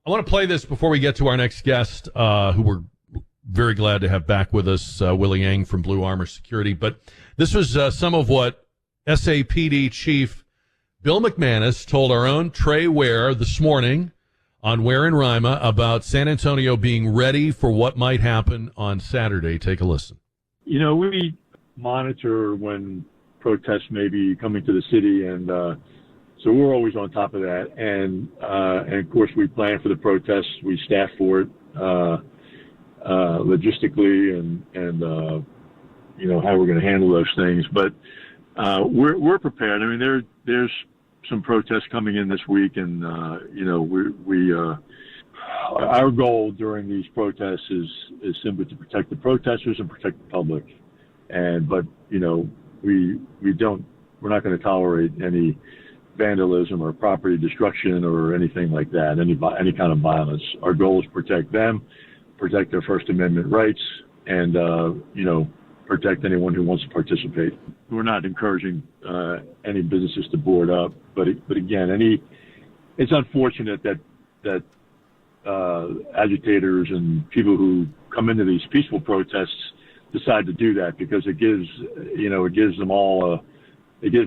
I want to play this before we get to our next guest, who we're very glad to have back with us, Willie Yang from Blue Armor Security. But this was some of what SAPD Chief Bill McManus told our own Trey Ware this morning on Ware and Rima about San Antonio being ready for what might happen on Saturday. Take a listen. You know, we monitor when protests may be coming to the city, and so we're always on top of that. And of course, we plan for the protests. We staff for it logistically, and you know how we're going to handle those things. But we're prepared. I mean, there's some protests coming in this week, and you know our goal during these protests is simply to protect the protesters and protect the public. But you know we're not going to tolerate any vandalism or property destruction or anything like that, any kind of violence. Our goal is to protect them, protect their First Amendment rights, and you know, protect anyone who wants to participate. We're not encouraging any businesses to board up, but again, it's unfortunate that agitators and people who come into these peaceful protests decide to do that, because it gives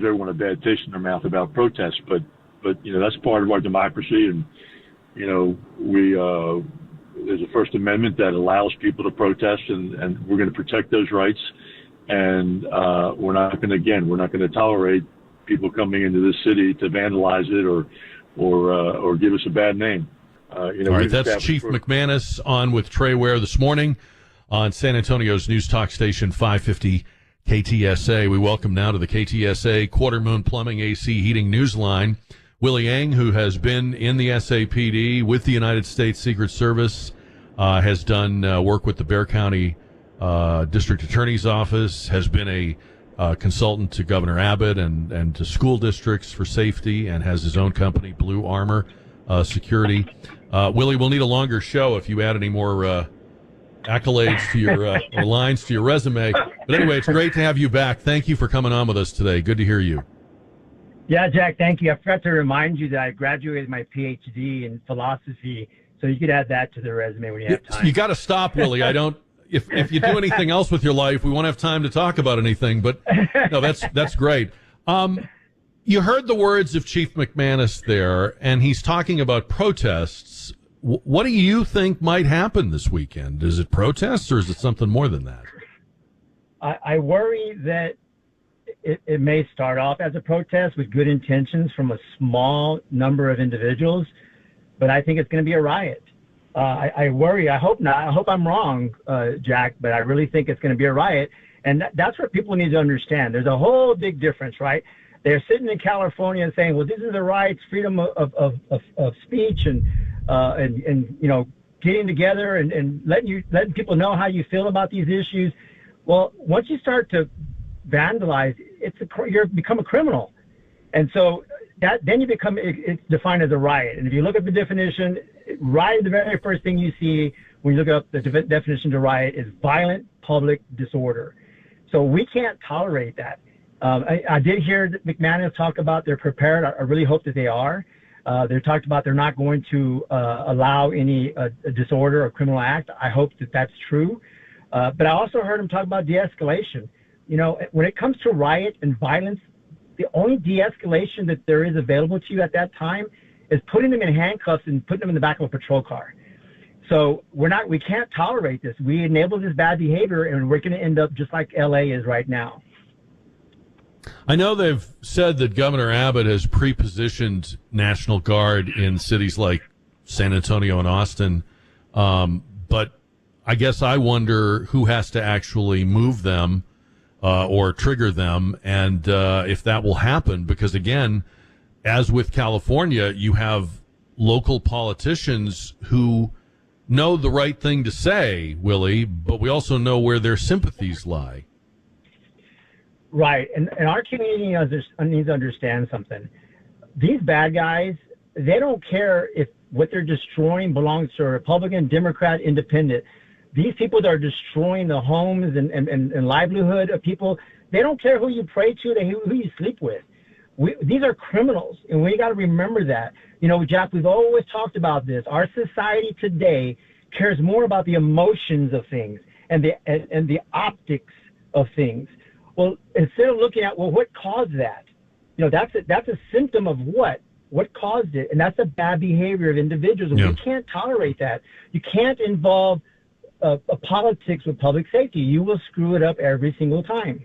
everyone a bad taste in their mouth about protests. But you know, that's part of our democracy, and you know, there's a First Amendment that allows people to protest, and we're going to protect those rights. And we're not going to tolerate people coming into this city to vandalize it or give us a bad name. You know, all right, that's Chief McManus on with Trey Ware this morning on San Antonio's news talk station 550 KTSA. We welcome now to the KTSA Quarter Moon Plumbing AC Heating Newsline Willie Yang, who has been in the SAPD with the United States Secret Service, has done work with the Bexar County District Attorney's Office, has been a consultant to Governor Abbott and to school districts for safety, and has his own company, Blue Armor Security. Willie, we'll need a longer show if you add any more accolades to your or lines to your resume. But anyway, it's great to have you back. Thank you for coming on with us today. Good to hear you. Yeah, Jack, thank you. I forgot to remind you that I graduated my PhD in philosophy, so you could add that to the resume when you have time. You got to stop, Willie. I don't. If you do anything else with your life, we won't have time to talk about anything. But no, that's great. You heard the words of Chief McManus there, and he's talking about protests. What do you think might happen this weekend? Is it protests, or is it something more than that? I worry that it may start off as a protest with good intentions from a small number of individuals, but I think it's going to be a riot. I worry. I hope not. I hope I'm wrong, Jack, but I really think it's going to be a riot. And that's what people need to understand. There's a whole big difference, right? They're sitting in California and saying, well, these are the rights, freedom of speech, and you know, getting together and letting people know how you feel about these issues. Well, once you start to vandalize, you become a criminal. And so then you become, it's defined as a riot. And if you look at the definition, riot, the very first thing you see when you look up the definition to riot is violent public disorder. So we can't tolerate that. I did hear McManus talk about they're prepared. I really hope that they are. They talked about they're not going to allow any disorder or criminal act. I hope that that's true. But I also heard him talk about de-escalation. You know, when it comes to riot and violence, the only de-escalation that there is available to you at that time is putting them in handcuffs and putting them in the back of a patrol car. So we can't tolerate this. We enable this bad behavior, and we're going to end up just like LA is right now. I know they've said that Governor Abbott has pre-positioned National Guard in cities like San Antonio and Austin, but I guess I wonder who has to actually move them or trigger them, and if that will happen, because again, as with California, you have local politicians who know the right thing to say, Willie, but we also know where their sympathies lie. Right, and our community needs to understand something. These bad guys, they don't care if what they're destroying belongs to a Republican, Democrat, Independent. These people that are destroying the homes and livelihood of people, they don't care who you pray to, who you sleep with. These are criminals, and we got to remember that. Jack, we've always talked about this. Our society today cares more about the emotions of things and the optics of things. Well, instead of looking at, what caused that? That's a symptom of what caused it, and that's a bad behavior of individuals, and we can't tolerate that. You can't involve politics with public safety. You will screw it up every single time.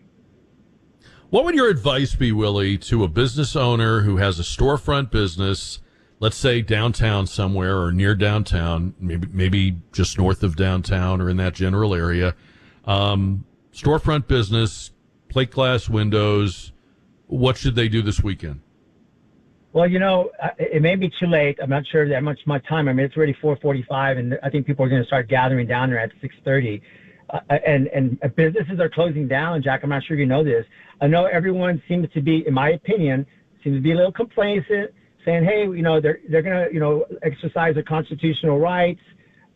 What would your advice be, Willie, to a business owner who has a storefront business, let's say downtown somewhere or near downtown, maybe just north of downtown or in that general area, storefront business, plate glass windows, what should they do this weekend? Well, it may be too late. I'm not sure that much my time. I mean, it's already 4:45, and I think people are going to start gathering down there at 6:30. And businesses are closing down. Jack, I'm not sure if you know this. I know everyone seems to be, in my opinion, a little complacent, saying, hey, they're going to, exercise their constitutional rights.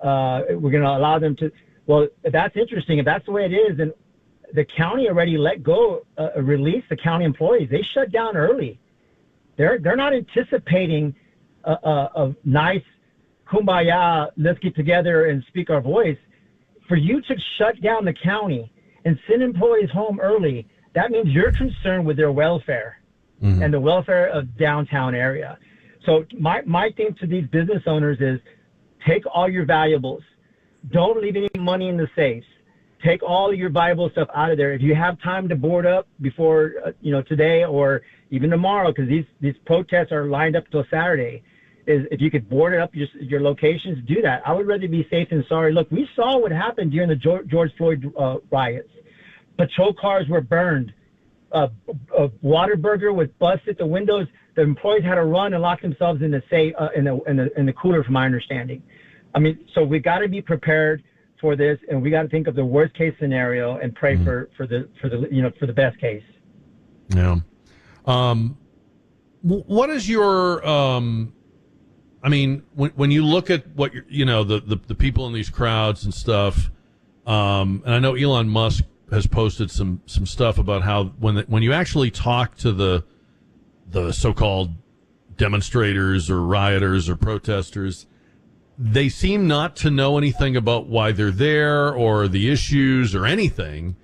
We're going to allow them to. Well, that's interesting. If that's the way it is, then the county already let go, release the county employees. They shut down early. They're not anticipating a nice kumbaya, let's get together and speak our voice. For you to shut down the county and send employees home early, that means you're concerned with their welfare and the welfare of downtown area. So my thing to these business owners is take all your valuables. Don't leave any money in the safes. Take all your valuable stuff out of there. If you have time to board up before, today or even tomorrow, because these protests are lined up till Saturday, is if you could board up your locations, do that. I would rather be safe than sorry. Look, we saw what happened during the George Floyd riots. Patrol cars were burned. A Whataburger was busted. The windows. The employees had to run and lock themselves in the safe in the cooler, from my understanding. I mean, so we got to be prepared for this, and we got to think of the worst case scenario and pray for the best case. Yeah. What is your I mean, when you look at what the people in these crowds and stuff, and I know Elon Musk has posted some stuff about how when you actually talk to the so-called demonstrators or rioters or protesters, they seem not to know anything about why they're there or the issues or anything.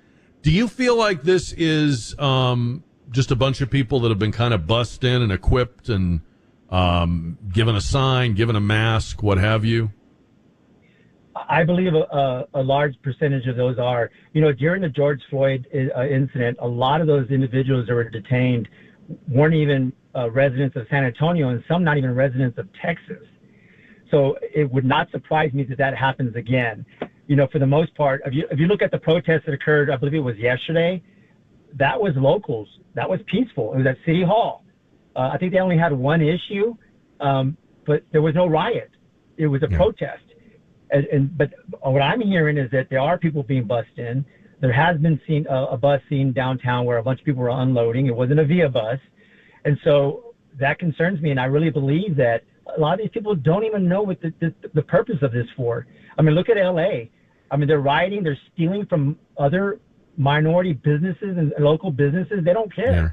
Do you feel like this is just a bunch of people that have been kind of bussed in and equipped and given a sign, given a mask, what have you? I believe a large percentage of those are, during the George Floyd incident, a lot of those individuals that were detained weren't even residents of San Antonio, and some not even residents of Texas. So it would not surprise me that happens again. For the most part, if you look at the protests that occurred, I believe it was yesterday, that was locals. That was peaceful. It was at City Hall. I think they only had one issue, but there was no riot. It was a protest. But what I'm hearing is that there are people being bussed in. There has been a bus seen downtown where a bunch of people were unloading. It wasn't a VIA bus. And so that concerns me. And I really believe that a lot of these people don't even know what the purpose of this for. I mean, look at LA. I mean, they're rioting. They're stealing from other minority businesses and local businesses. They don't care. Yeah.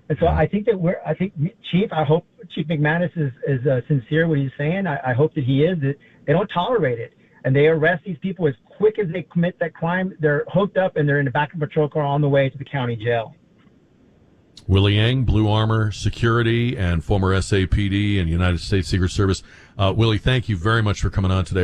And so I think I hope Chief McManus is sincere what he's saying. I hope that he is, that they don't tolerate it. And they arrest these people as quick as they commit that crime. They're hooked up and they're in the back of a patrol car on the way to the county jail. Willie Yang, Blue Armor Security and former SAPD and United States Secret Service. Willie, thank you very much for coming on today.